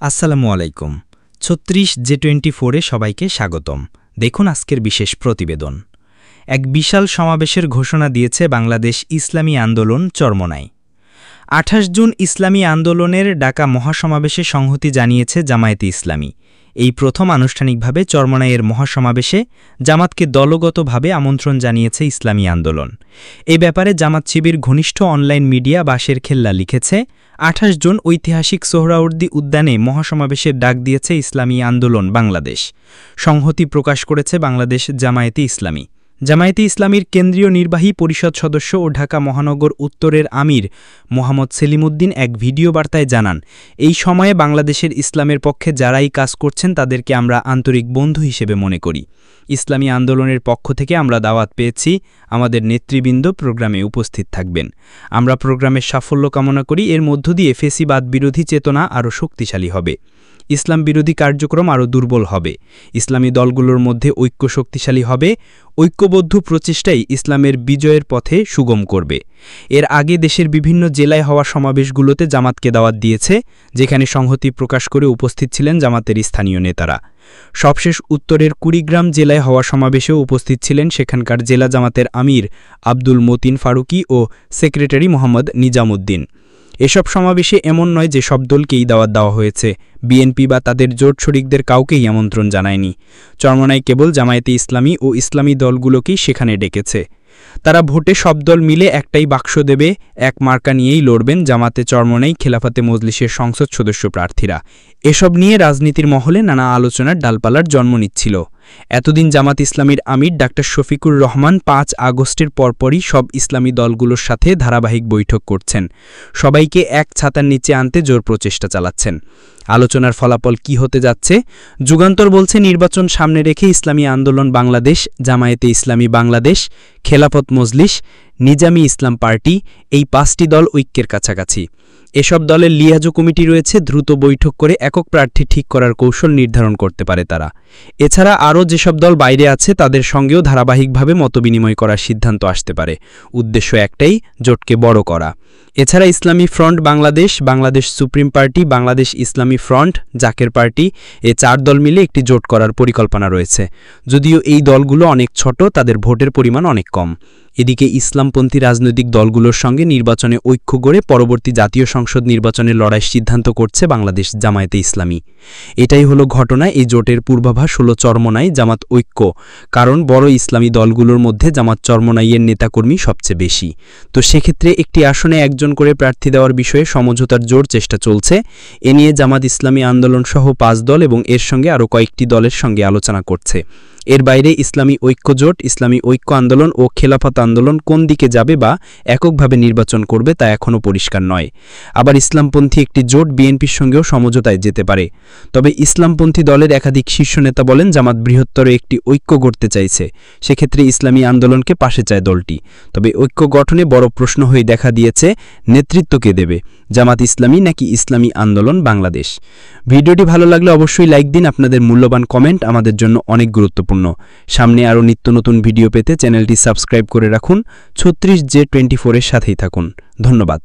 আসসালামু আলাইকুম। ৩৬ J24-এ সবাইকে স্বাগতম। দেখুন আজকের বিশেষ প্রতিবেদন। এক বিশাল সমাবেশের ঘোষণা দিয়েছে বাংলাদেশ ইসলামী আন্দোলন চরমোনাই। ২৮ জুন ইসলামী আন্দোলনের ডাকা মহাসমাবেশে সংহতি জানিয়েছে জামায়াতে ইসলামী। এই প্রথম আনুষ্ঠানিকভাবে চরমোনাইয়ের মহাসমাবেশে জামাতকে দলগতভাবে আমন্ত্রণ জানিয়েছে ইসলামী আন্দোলন। এ ব্যাপারে জামাত শিবির ঘনিষ্ঠ অনলাইন মিডিয়া বাঁশের খেল্লা লিখেছে, ২৮ জুন ঐতিহাসিক সোহরাওয়ার্দী উদ্যানে মহাসমাবেশের ডাক দিয়েছে ইসলামী আন্দোলন বাংলাদেশ। সংহতি প্রকাশ করেছে বাংলাদেশ জামায়াতে ইসলামী। জামায়াতে ইসলামীর কেন্দ্রীয় নির্বাহী পরিষদ সদস্য ও ঢাকা মহানগর উত্তরের আমির মোহাম্মদ সেলিমউদ্দিন এক ভিডিও বার্তায় জানান, এই সময়ে বাংলাদেশের ইসলামের পক্ষে যারাই কাজ করছেন তাদেরকে আমরা আন্তরিক বন্ধু হিসেবে মনে করি। ইসলামী আন্দোলনের পক্ষ থেকে আমরা দাওয়াত পেয়েছি, আমাদের নেতৃবৃন্দ প্রোগ্রামে উপস্থিত থাকবেন। আমরা প্রোগ্রামের সাফল্য কামনা করি। এর মধ্য দিয়ে ফেসিবাদ বিরোধী চেতনা আরও শক্তিশালী হবে, ইসলাম বিরোধী কার্যক্রম আরও দুর্বল হবে, ইসলামী দলগুলোর মধ্যে ঐক্য শক্তিশালী হবে। ঐক্যবদ্ধ প্রচেষ্টাই ইসলামের বিজয়ের পথে সুগম করবে। এর আগে দেশের বিভিন্ন জেলায় হওয়া সমাবেশগুলোতে জামাতকে দাওয়াত দিয়েছে, যেখানে সংহতি প্রকাশ করে উপস্থিত ছিলেন জামাতের স্থানীয় নেতারা। সবশেষ উত্তরের কুড়িগ্রাম জেলায় হওয়া সমাবেশেও উপস্থিত ছিলেন সেখানকার জেলা জামাতের আমির আব্দুল মতিন ফারুকি ও সেক্রেটারি মোহাম্মদ নিজামুদ্দিন। এসব সমাবেশে এমন নয় যে সব দলকেই দাওয়াত দেওয়া হয়েছে, বিএনপি বা তাদের জোট শরিকদের কাউকেই আমন্ত্রণ জানায়নি। চরমোনাই কেবল জামায়াতে ইসলামী ও ইসলামী দলগুলোকেই সেখানে ডেকেছে। তারা ভোটে সব দল মিলে একটাই বাক্স দেবে, এক মার্কা নিয়েই লড়বেন জামাতে চরমোনাই খেলাফতে মজলিসের সংসদ সদস্য প্রার্থীরা। এসব নিয়ে রাজনীতির মহলে নানা আলোচনার ডালপালার জন্ম নিচ্ছিল। এতদিন জামাত ইসলামীর আমির ডাক্তার শফিকুর রহমান ৫ আগস্টের পরপরই সব ইসলামী দলগুলোর সাথে ধারাবাহিক বৈঠক করছেন, সবাইকে এক ছাতার নিচে আনতে জোর প্রচেষ্টা চালাচ্ছেন। আলোচনার ফলাফল কি হতে যাচ্ছে? যুগান্তর বলছে, নির্বাচন সামনে রেখে ইসলামী আন্দোলন বাংলাদেশ, জামায়াতে ইসলামী বাংলাদেশ, খেলাফত মজলিস, নিজামী ইসলাম পার্টি, এই ৫টি দল ঐক্যের কাছাকাছি। এসব দলের লিয়াজো কমিটি রয়েছে, দ্রুত বৈঠক করে একক প্রার্থী ঠিক করার কৌশল নির্ধারণ করতে পারে তারা। এছাড়া আরও যেসব দল বাইরে আছে তাদের সঙ্গেও ধারাবাহিকভাবে মতবিনিময় করার সিদ্ধান্ত আসতে পারে। উদ্দেশ্য একটাই, জোটকে বড় করা। এছাড়া ইসলামী front Bangladesh, Bangladesh supreme party, Bangladesh ইসলামী ফ্রন্ট, জাকের পার্টি, এ ৪ দল মিলে একটি জোট করার পরিকল্পনা রয়েছে। যদিও এই দলগুলো অনেক ছোট, তাদের ভোটের পরিমাণ অনেক কম। এদিকে ইসলামপন্থী রাজনৈতিক দলগুলোর সঙ্গে নির্বাচনে ঐক্য গড়ে পরবর্তী জাতীয় সংসদ নির্বাচনের লড়াইয়ের সিদ্ধান্ত করছে বাংলাদেশ জামায়াতে ইসলামী। এটাই হলো ঘটনা। এই জোটের পূর্বাভাস হলো চরমোনাই জামাত ঐক্য, কারণ বড় ইসলামী দলগুলোর মধ্যে জামাত চরমোনাইয়ের নেতাকর্মী সবচেয়ে বেশি। তো সেক্ষেত্রে একটি আসনে একজন করে প্রার্থী দেওয়ার বিষয়ে সমঝোতার জোর চেষ্টা চলছে। এ নিয়ে জামাত ইসলামী আন্দোলন সহ ৫ দল এবং এর সঙ্গে আরও কয়েকটি দলের সঙ্গে আলোচনা করছে। এর বাইরে ইসলামী ঐক্য জোট, ইসলামী ঐক্য আন্দোলন ও খেলাফত আন্দোলন কোন দিকে যাবে বা এককভাবে নির্বাচন করবে তা এখনও পরিষ্কার নয়। আবার ইসলামপন্থী একটি জোট বিএনপির সঙ্গেও সমঝোতায় যেতে পারে। তবে ইসলামপন্থী দলের একাধিক শীর্ষ নেতা বলেন, জামাত বৃহত্তর একটি ঐক্য গড়তে চাইছে, সেক্ষেত্রে ইসলামী আন্দোলনকে পাশে চায় দলটি। তবে ঐক্য গঠনে বড় প্রশ্ন হয়ে দেখা দিয়েছে, নেতৃত্ব কে দেবে, জামাত ইসলামী নাকি ইসলামী আন্দোলন বাংলাদেশ? ভিডিওটি ভালো লাগলে অবশ্যই লাইক দিন। আপনাদের মূল্যবান কমেন্ট আমাদের জন্য অনেক গুরুত্বপূর্ণ। সামনে আরও নিত্য নতুন ভিডিও পেতে চ্যানেলটি সাবস্ক্রাইব করে রাখুন। ৩৬ J24-এর সাথেই থাকুন। ধন্যবাদ।